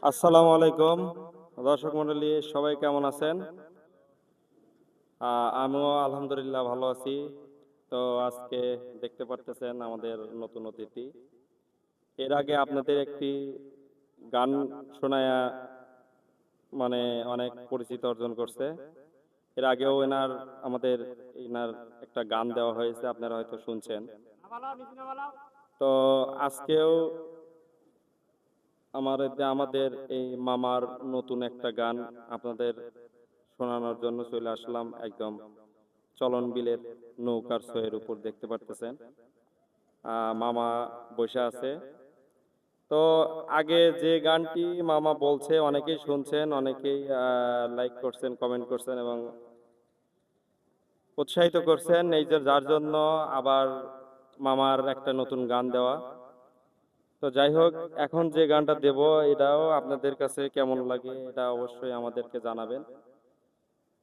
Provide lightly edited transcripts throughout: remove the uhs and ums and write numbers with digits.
আসসালামু আলাইকুম দর্শক মণ্ডলী, সবাই কেমন আছেন? আমিও আলহামদুলিল্লাহ ভালো আছি। তো আজকে দেখতে পারতেছেন আমাদের নতুন অতিথি। এর আগে আপনাদের একটি গান শোনায়া মানে অনেক পরিচিত অর্জন করছে। এর আগেও এনার একটা গান দেওয়া হয়েছে, আপনারা হয়তো শুনছেন। তো আজকেও আমাদের এই মামার নতুন একটা গান আপনাদের শোনানোর জন্য চলে আসলাম। একদম চলন বিলের নৌকার ছয়ের উপর দেখতে পারতেছেন মামা বসে আছে। তো আগে যে গানটি মামা বলছে অনেকেই শুনছেন, অনেকেই লাইক করছেন, কমেন্ট করছেন এবং উৎসাহিত করছেন, এই যে যার জন্য আবার মামার একটা নতুন গান দেওয়া। তো যাই হোক, এখন যে গানটা দেব এটাও আপনাদের কাছে কেমন লাগে এটা অবশ্যই আমাদেরকে জানাবেন,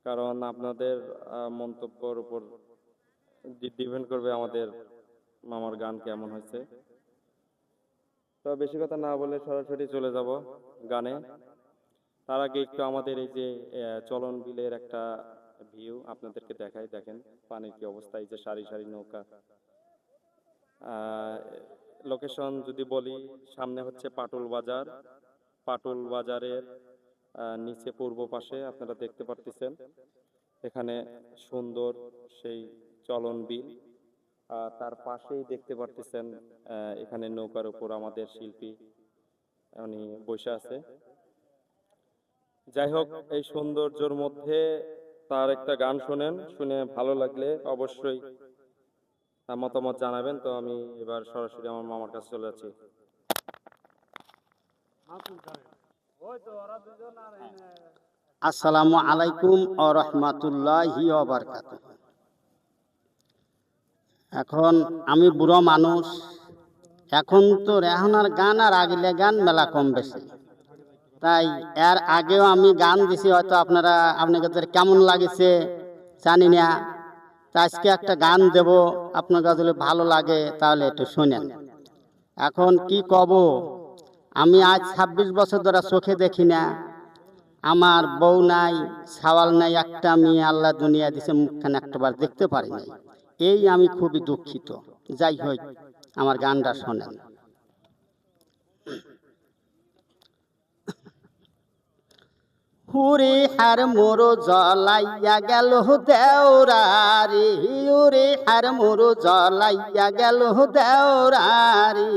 কারণ আপনাদের মন্তব্যের উপর ডিপেন্ড করবে আমাদের মামার গান কেমন হয়েছে। তো বেশি কথা না বলে সরাসরি চলে যাব গানে। তার আগে একটু আমাদের এই যে চলন বিলের একটা ভিউ আপনাদেরকে দেখাই। দেখেন পানির কি অবস্থা, এই যে সারি সারি নৌকা। লোকেশন যদি বলি, সামনে হচ্ছে পাটুল বাজার। পাটুল বাজারের নিচে পূর্ব পাশে আপনারা দেখতে পারতেছেন এখানে সুন্দর সেই চলন বিল। তার পাশেই দেখতে পারতেছেন এখানে নৌকার উপর আমাদের শিল্পী উনি বসে আছে। যাই হোক, এই সৌন্দর্যের মধ্যে তার একটা গান শোনেন, শুনে ভালো লাগলে অবশ্যই মতামত জানাবেন। তো আমি এবার সরাসরি আমার মামার কাছে চলে যাচ্ছি। আসসালামু আলাইকুম ও রহমাতুল্লাহি ওয়া বারাকাতুহু। এখন আমি বুড়ো মানুষ, এখন তো রেহানার গান আর আগিলে গান মেলা কম বেশি, তাই এর আগেও আমি গান দিছি, হয়তো আপনাদের কেমন লাগেছে জানি না। তা আজকে একটা গান দেব, আপনার যদি ভালো লাগে তাহলে একটু শোনেন। এখন কি কব, আমি আজ 26 বছর ধরে চোখে দেখি না, আমার বউ নাই, সাওয়াল নাই, একটা মেয়ে আল্লাহ দুনিয়া দিছে, মুখখানে একটাবার দেখতে পারি নাই। এই আমি খুবই দুঃখিত। যাই হোক, আমার গানটা শোনেন। হুরে হার মোর জলাইয়া গেল দেওরারি, হুরে হার মোর জলাইয়া গেল দেওরারি।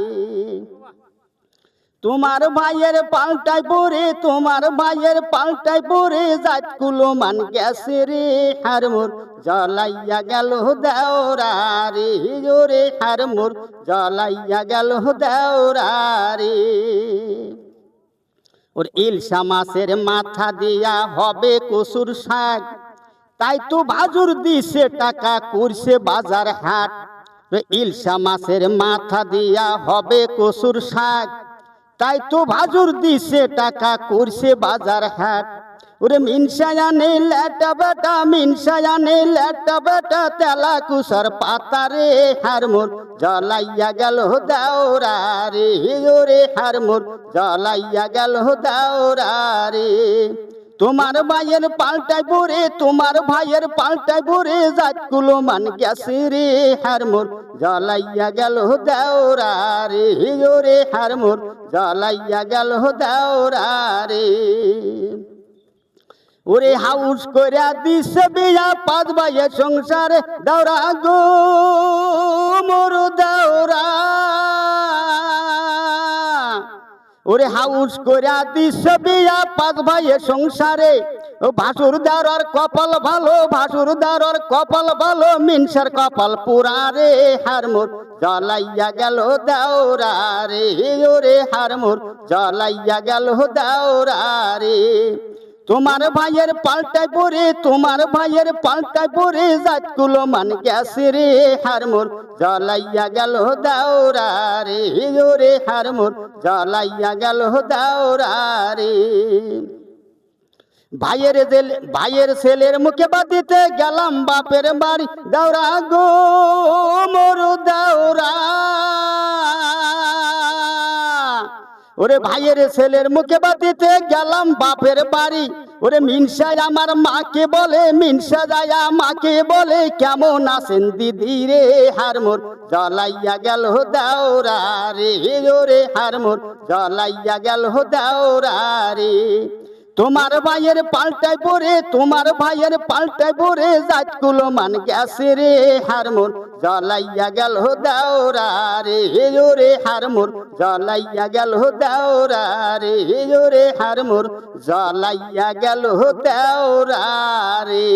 তোমার ভাইয়ের পাল্টাই পরে, তোমার ভাইয়ের পাল্টাই পরে জাতকুলো মান গেছে রে, হার মোর জ্বালাইয়া গেল দেওরারি, রে হার মোর জ্বালাইয়া গেল দেওরারি। ওর ইলশা মাছের মাথা দিয়া হবে কসুর শাক, তাই তো বাজুর দিছে টাকা করছে বাজার হাট। ইলশা মাছের মাথা দিয়া হবে কসুর শাক, তাই তো ভাজুর দিছে টাকা করছে বাজার হাট। ওরে মিনসায়ানে লেটা বেটা, মিনসায়ানে লেটা বেটা, তেলা কুসার পাতারে, হার মোর জ্বালাইয়া গেল দেওরারে, ওরে হার মোর জ্বালাইয়া গেল দেওরারে। তোমার ভাইয়ের পাল্টাই পরে, তোমার ভাইয়ের পাল্টাই পরে জাতকুলো মান গেছে রে, হার মোর জ্বালাইয়া গেল দেওরারে, ওরে হার মোর জ্বালাইয়া গেল দেওরারে। ওরে হাউস কইরা দিছে বিয়া, 5 ভাইয়ের সংসারে দেওরা গো মোর দেওরা। ওরে হাউস কইরা দিছে বিয়া, 5 ভাইয়ের সংসারে। ও ভাসুর দারর কপাল ভালো, ভাসুর দারর কপাল ভালো, মিনসার কপাল পুরা রে, হার মোর জ্বালাইয়া গেল দেওরারে, ওরে হার মোর জ্বালাইয়া গেল দেওরারে। তোমার ভাইয়ের পাল্টাই পরে, তোমার ভাইয়ের পাল্টাই পরে জাতকুলো মান গেছে রে, হার মোর জ্বালাইয়া গেল দেওরারে, ওরে হার মোর জ্বালাইয়া গেল দেওরারে। ভাইয়ের ছেলের মুখে বাদিতে গেলাম বাপের বাড়ি, দেওরা গো মোর দেওরা। ওরে ভাইয়ের ছেলের মুখে বাতিতে গেলাম বাপের বাড়ি, ওরে মিনসাই আমার মাকে বলে, মিনসা যায়া মাকে বলে কেমন আছেন দিদি রে, হারমোর জ্বলাইয়া গেল দাওরা রে, ওরে হারমোর জ্বলাইয়া গেল দাওরা রে। তোমার ভাইয়ের পাল্টায় পরে, তোমার ভাইয়ের পাল্টায় পরে জাতগুলো মান গেছে রে, হারমোর জ্বলাইয়া গেল দাওরা রে, ওরে হারমোর জ্বলাইয়া গেল দাওরা রে, ওরে হারমোর জ্বলাইয়া গেল দাওরা রে।